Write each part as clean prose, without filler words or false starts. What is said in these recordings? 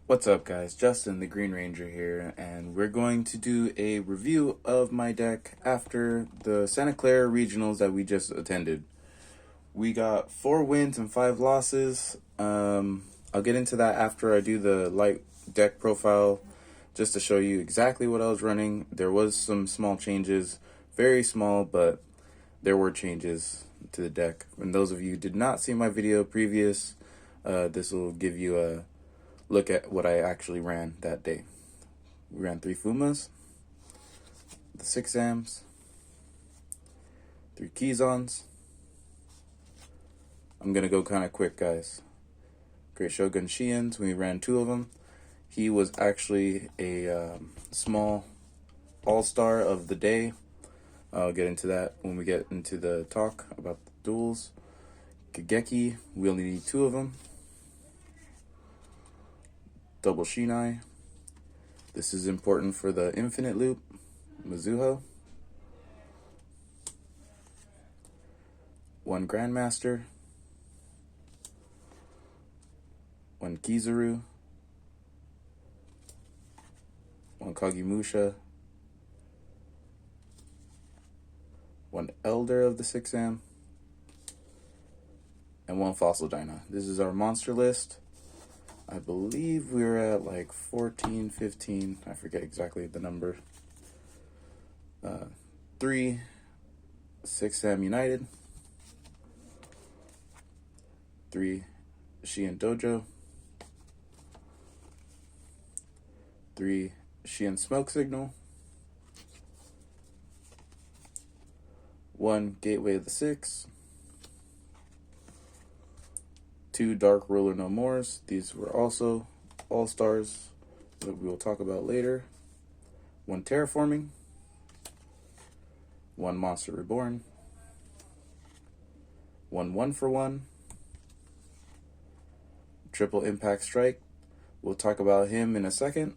What's up, guys? Justin, the Green Ranger here, and we're going to do a review of my deck after the Santa Clara regionals that we just attended. We got 4 wins and 5 losses. I'll get into that after I do the light deck profile, just to show you exactly what I was running. There was some small changes, very small, but there were changes to the deck. And those of you who did not see my video previous, this will give you a look at what I actually ran that day. We ran 3 Fumas, the 6 Sams, 3 Kizons. I'm gonna go kind of quick, guys. Great Shogun Shiins, we ran 2 of them. He was actually a small all-star of the day. I'll get into that when we get into the talk about the duels. Kageki, we only need 2 of them. Double Shinai. This is important for the infinite loop. Mizuho. 1 Grandmaster. 1 Kizaru. 1 Kagemusha. 1 Elder of the 6 Sam. And 1 Fossil Dyna. This is our monster list. I believe we were at like 14, 15, I forget exactly the number. 3 6 Sam United. 3 Shien Dojo. 3 Shien Smoke Signal. 1 Gateway of the 6. 2 Dark Ruler No Mores. These were also all-stars that we will talk about later. 1 Terraforming. 1 Monster Reborn. 1 1-for-1. Triple Impact Strike. We'll talk about him in a second.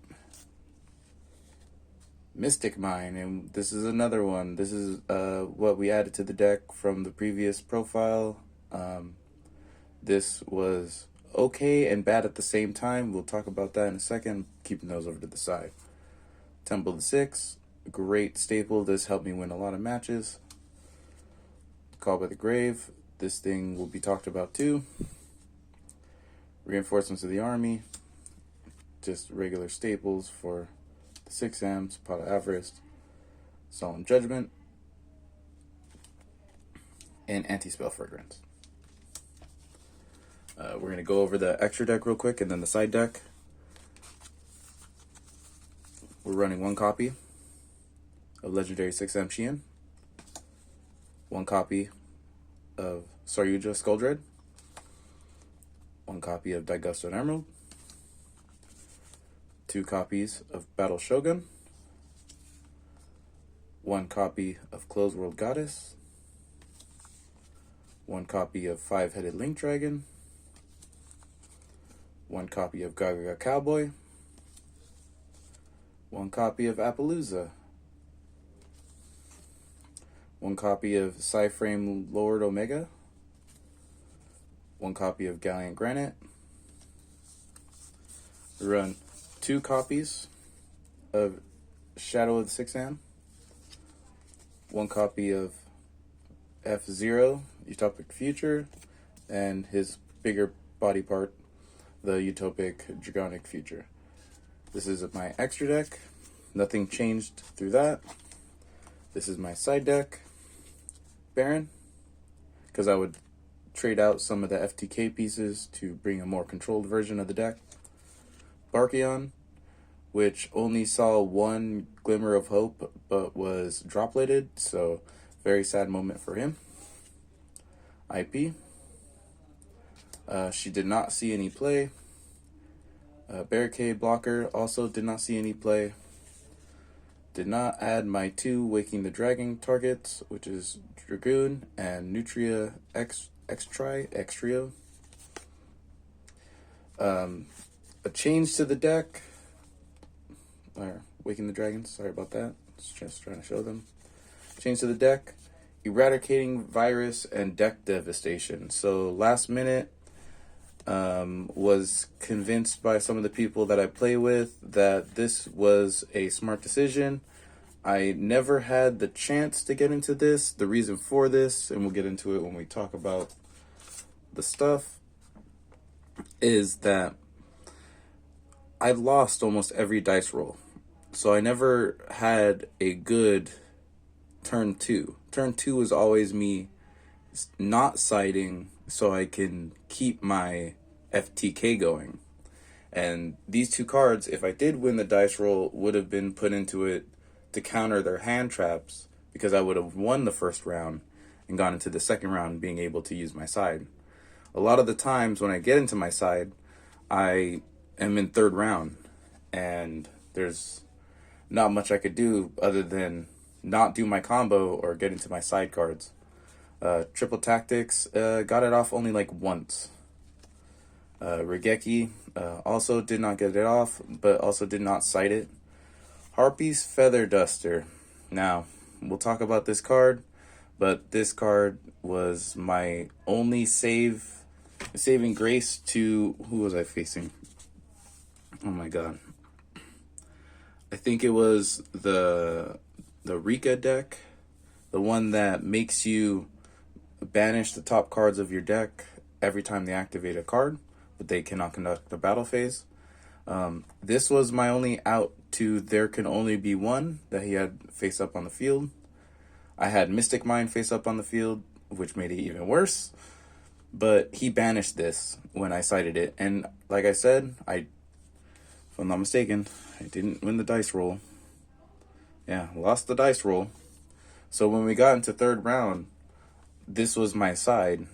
Mystic Mine, and this is another one. This is what we added to the deck from the previous profile. This was okay and bad at the same time. We'll talk about that in a second, keeping those over to the side. Temple of the 6, great staple. This helped me win a lot of matches. Call by the Grave, this thing will be talked about too. Reinforcements of the Army, just regular staples for the 6 Sams. Pot of Avarice, Solemn Judgment, and Anti-Spell Fragrance. We're going to go over the extra deck real quick and then the side deck. We're running 1 copy of Legendary 6 Sam Shien, 1 copy of Saryuja Skuldred, 1 copy of Daigusto and Emerald, 2 copies of Battle Shogun, 1 copy of Closed World Goddess, 1 copy of 5-Headed Link Dragon, 1 copy of Gaga Cowboy, 1 copy of Appaloosa, 1 copy of Psyframe Lord Omega, 1 copy of Gallant Granite. We run 2 copies of Shadow of the 6 Sam, 1 copy of F-Zero, Utopic Future, and his bigger body part, the Utopic Dragonic Future. This is my extra deck. Nothing changed through that. This is my side deck. Baron, because I would trade out some of the FTK pieces to bring a more controlled version of the deck. Barkion, which only saw 1 glimmer of hope but was drop-lated, so very sad moment for him. IP. She did not see any play. Barricade Blocker also did not see any play. Did not add my 2 Waking the Dragon targets, which is Dragoon and Nutria Extrio. A change to the deck. Waking the Dragons, sorry about that. Just trying to show them. Change to the deck. Eradicating Virus and Deck Devastation. So last minute, Was convinced by some of the people that I play with that this was a smart decision. I never had the chance to get into this. The reason for this, and we'll get into it when we talk about the stuff, is that I lost almost every dice roll. So I never had a good turn two. Turn two was always me not siding so I can keep my FTK going. And these two cards, if I did win the dice roll, would have been put into it to counter their hand traps, because I would have won the first round and gone into the second round being able to use my side. A lot of the times when I get into my side, I am in third round, and there's not much I could do other than not do my combo or get into my side cards. Triple Tactics, got it off only like once. Regeki, also did not get it off, but also did not cite it. Harpy's Feather Duster. Now, we'll talk about this card, but this card was my only saving grace to... Who was I facing? Oh my god. I think it was the Rika deck, the one that makes you banish the top cards of your deck every time they activate a card, but they cannot conduct a battle phase. This was my only out to There Can Only Be One that he had face up on the field. I had Mystic Mind face up on the field, which made it even worse. But he banished this when I cited it. And like I said, if I'm not mistaken, I didn't win the dice roll. Yeah, lost the dice roll. So when we got into third round, this was my side,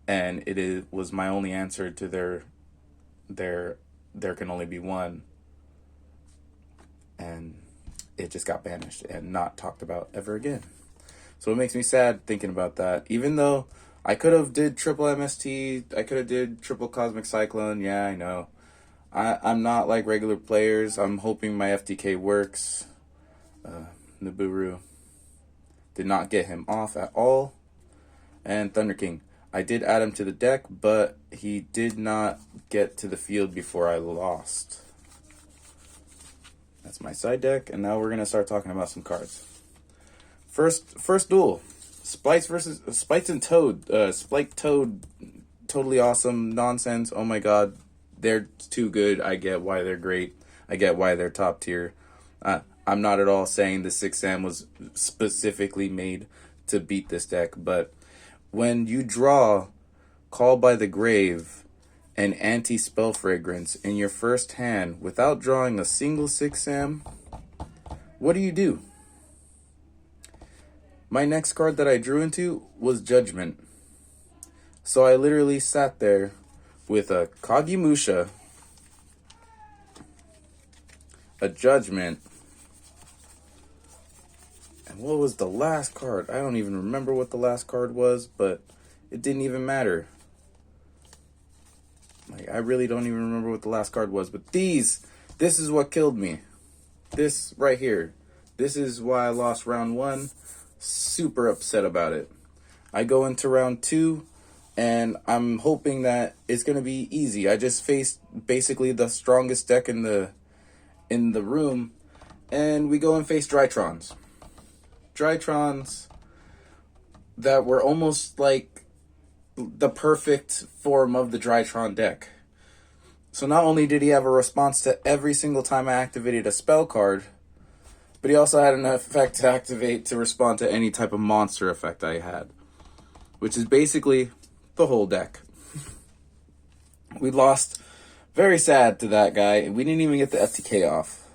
and was my only answer to There Can Only Be One. And it just got banished and not talked about ever again. So it makes me sad thinking about that. Even though I could have did triple MST, I could have did triple Cosmic Cyclone. Yeah, I know. I'm not like regular players. I'm hoping my FTK works. Nibiru did not get him off at all. And Thunder King, I did add him to the deck, but he did not get to the field before I lost. That's my side deck, and now we're gonna start talking about some cards. First duel, Splites and Toad. Spike Toad, totally awesome nonsense. Oh my god, they're too good. I get why they're great. I get why they're top tier. I'm not at all saying the 6 Sam was specifically made to beat this deck, but when you draw Call by the Grave and Anti-Spell Fragrance in your first hand without drawing a single 6 Sam, what do? My next card that I drew into was Judgment. So I literally sat there with a Kagemusha, a Judgment, and what was the last card? I don't even remember what the last card was, but it didn't even matter. Like, I really don't even remember what the last card was, but this is what killed me. This right here. This is why I lost round 1. Super upset about it. I go into round 2, and I'm hoping that it's going to be easy. I just faced basically the strongest deck in the room, and we go and face Drytrons. Drytrons that were almost like the perfect form of the Drytron deck. So not only did he have a response to every single time I activated a spell card, but he also had an effect to activate to respond to any type of monster effect I had, which is basically the whole deck. We lost. Very sad to that guy. We didn't even get the FTK off.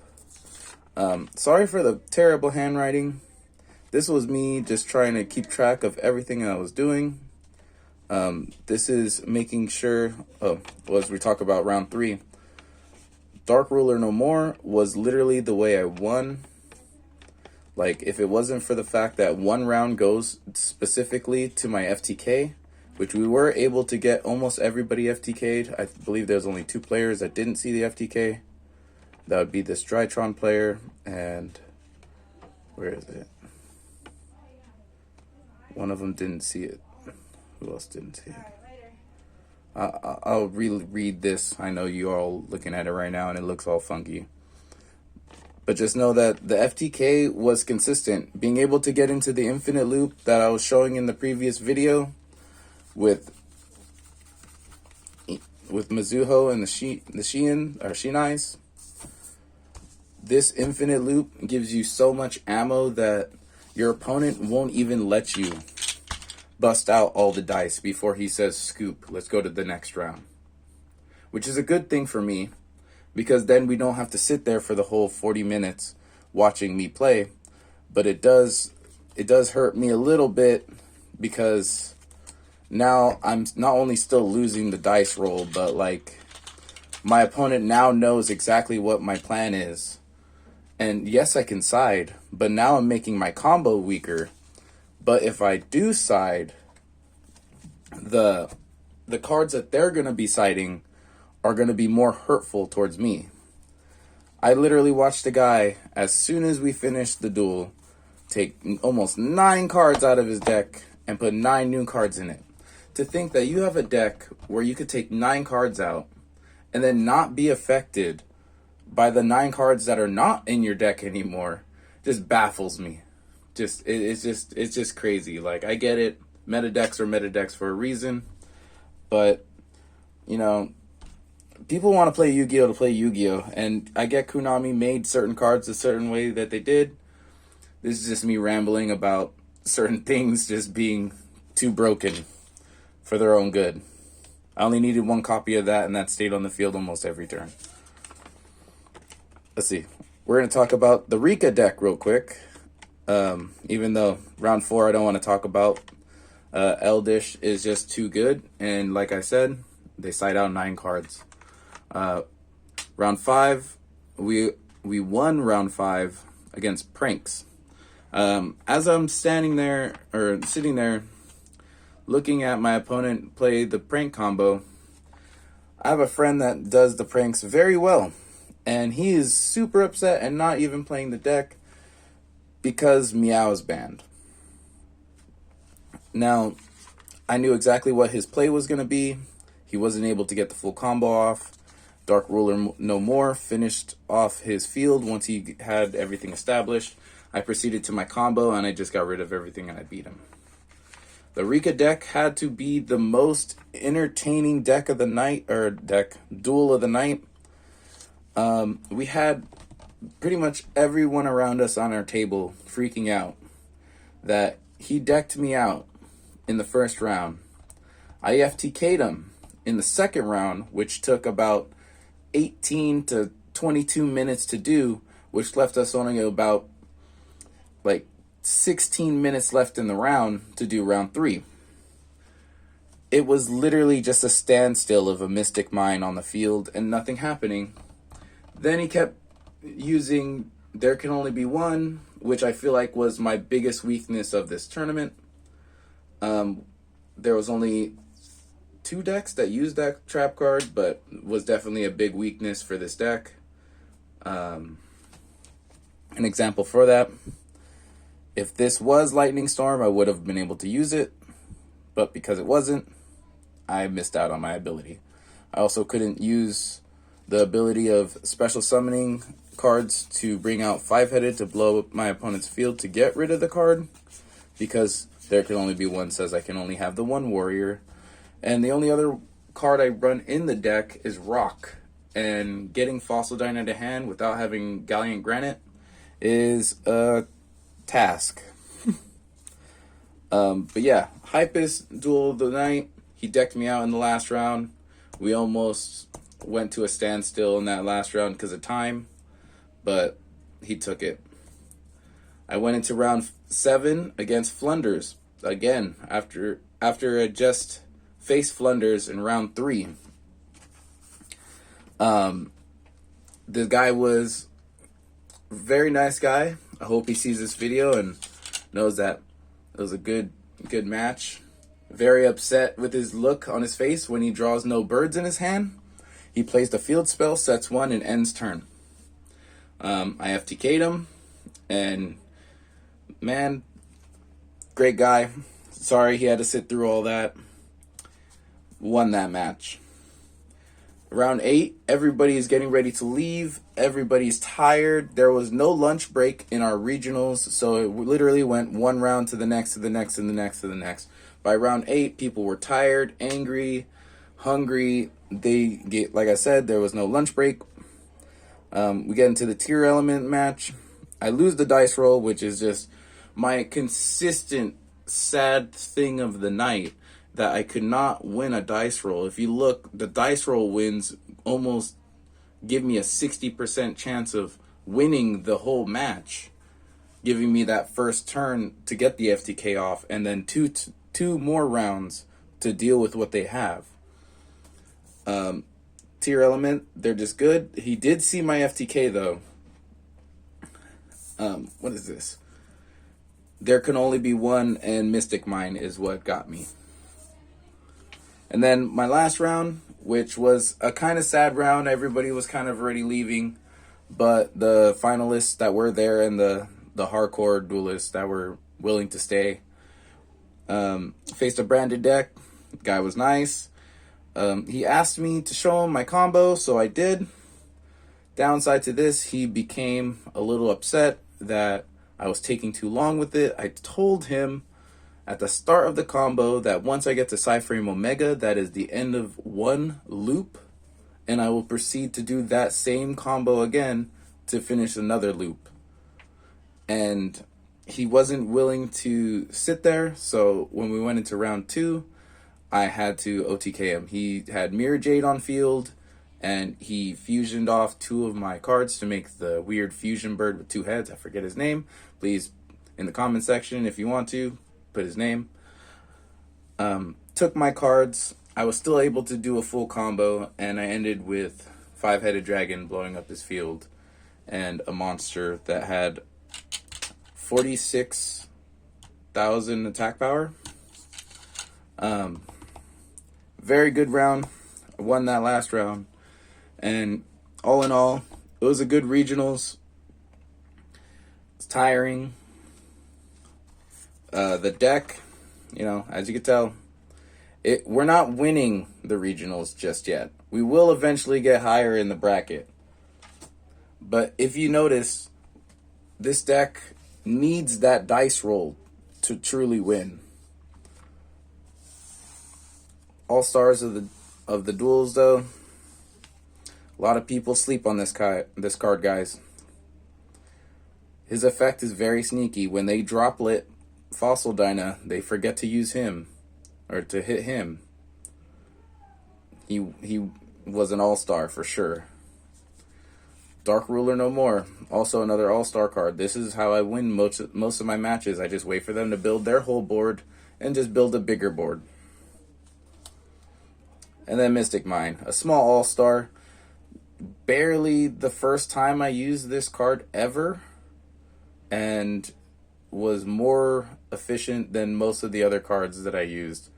Sorry for the terrible handwriting. This was me just trying to keep track of everything I was doing. This is making sure, as we talk about round 3, Dark Ruler No More was literally the way I won. Like, if it wasn't for the fact that one round goes specifically to my FTK, which we were able to get almost everybody FTK'd. I believe there's only 2 players that didn't see the FTK. That would be this Drytron player, and where is it? One of them didn't see it. Who else didn't see it? I'll reread this. I know you all looking at it right now and it looks all funky. But just know that the FTK was consistent. Being able to get into the infinite loop that I was showing in the previous video with Mizuho and the Shinais. This infinite loop gives you so much ammo that your opponent won't even let you bust out all the dice before he says, scoop, let's go to the next round. Which is a good thing for me, because then we don't have to sit there for the whole 40 minutes watching me play. But it does hurt me a little bit, because now I'm not only still losing the dice roll, but like my opponent now knows exactly what my plan is. And yes, I can side, but now I'm making my combo weaker. But if I do side, the cards that they're going to be siding are going to be more hurtful towards me. I literally watched a guy, as soon as we finished the duel, take almost 9 cards out of his deck and put 9 new cards in it. To think that you have a deck where you could take 9 cards out and then not be affected by the 9 cards that are not in your deck anymore just baffles me. It's just crazy. Like, I get it. Meta decks are meta decks for a reason. But, you know, people want to play Yu-Gi-Oh! To play Yu-Gi-Oh! And I get Konami made certain cards a certain way that they did. This is just me rambling about certain things just being too broken for their own good. I only needed 1 copy of that, and that stayed on the field almost every turn. Let's see. We're going to talk about the Rika deck real quick. Even though round 4 I don't want to talk about. Eldish is just too good. And like I said, they side out 9 cards. Round 5, we won round 5 against Pranks. As I'm sitting there looking at my opponent play the prank combo, I have a friend that does the pranks very well. And he is super upset and not even playing the deck because Meow is banned. Now, I knew exactly what his play was going to be. He wasn't able to get the full combo off. Dark Ruler no more finished off his field once he had everything established. I proceeded to my combo and I just got rid of everything and I beat him. The Rika deck had to be the most entertaining deck of the night, or duel of the night. We had pretty much everyone around us on our table freaking out that he decked me out in the first round. I FTK'd him in the second round, which took about 18 to 22 minutes to do, which left us only about like 16 minutes left in the round to do round 3. It was literally just a standstill of a Mystic Mine on the field and nothing happening. Then he kept using There Can Only Be One, which I feel like was my biggest weakness of this tournament. There was only 2 decks that used that trap card, but was definitely a big weakness for this deck. An example for that, if this was Lightning Storm, I would have been able to use it, but because it wasn't, I missed out on my ability. I also couldn't use the ability of special summoning cards to bring out 5-headed to blow up my opponent's field to get rid of the card, because There Can Only Be One says I can only have the 1 warrior. And the only other card I run in the deck is Rock. And getting Fossil Dine into hand without having Gallant Granite is a task. But yeah, Hypus duel of the night. He decked me out in the last round. We almost went to a standstill in that last round because of time, but he took it. I went into round 7 against Flunders again after I just faced Flunders in round 3. The guy was a very nice guy. I hope he sees this video and knows that it was a good match. Very upset with his look on his face when he draws no birds in his hand. He plays the field spell, sets 1, and ends turn. I FTK'd him, and man, great guy. Sorry he had to sit through all that. won that match. Round 8, everybody's getting ready to leave. Everybody's tired. There was no lunch break in our regionals, so it literally went one round to the next, to the next, and the next, to the next. By round 8, people were tired, angry, hungry. Like I said, there was no lunch break. We get into the tier element match. I lose the dice roll, which is just my consistent sad thing of the night, that I could not win a dice roll. If you look, the dice roll wins almost give me a 60% chance of winning the whole match, giving me that first turn to get the FTK off, and then two more rounds to deal with what they have. Tier element, they're just good. He did see my FTK though. What is this? There can only be one, and Mystic Mine is what got me. And then my last round, which was a kind of sad round. Everybody was kind of already leaving, but the finalists that were there and the hardcore duelists that were willing to stay faced a branded deck. The guy was nice. He asked me to show him my combo, so I did. Downside to this, he became a little upset that I was taking too long with it. I told him at the start of the combo that once I get to Cyframe Omega, that is the end of one loop, and I will proceed to do that same combo again to finish another loop. And he wasn't willing to sit there, so when we went into round 2, I had to OTK him. He had Mirror Jade on field, and he fusioned off 2 of my cards to make the weird fusion bird with 2 heads. I forget his name. Please, in the comment section, if you want to, put his name. Took my cards. I was still able to do a full combo, and I ended with 5-headed dragon blowing up his field and a monster that had 46,000 attack power. Very good round. I won that last round. And all in all, it was a good regionals. It's tiring. The deck, as you can tell, we're not winning the regionals just yet. We will eventually get higher in the bracket. But if you notice, this deck needs that dice roll to truly win. All stars of the duels, though. A lot of people sleep on this card, guys. His effect is very sneaky. When they droplet Fossil Dyna, they forget to use him or to hit him. He was an all-star for sure. Dark Ruler no more. Also another all-star card. This is how I win most of my matches. I just wait for them to build their whole board and just build a bigger board. And then Mystic Mine, a small all-star. Barely the first time I used this card ever, and was more efficient than most of the other cards that I used.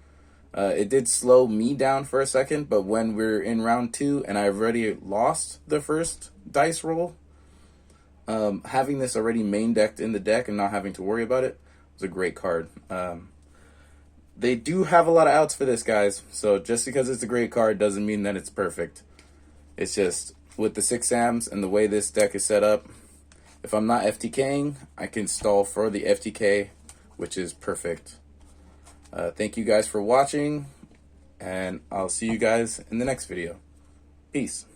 It did slow me down for a second, but when we're in round 2 and I've already lost the first dice roll, having this already main decked in the deck and not having to worry about it was a great card. They do have a lot of outs for this, guys, so just because it's a great card doesn't mean that it's perfect. It's just, with the 6 Sams and the way this deck is set up, if I'm not FTKing, I can stall for the FTK, which is perfect. Thank you guys for watching, and I'll see you guys in the next video. Peace.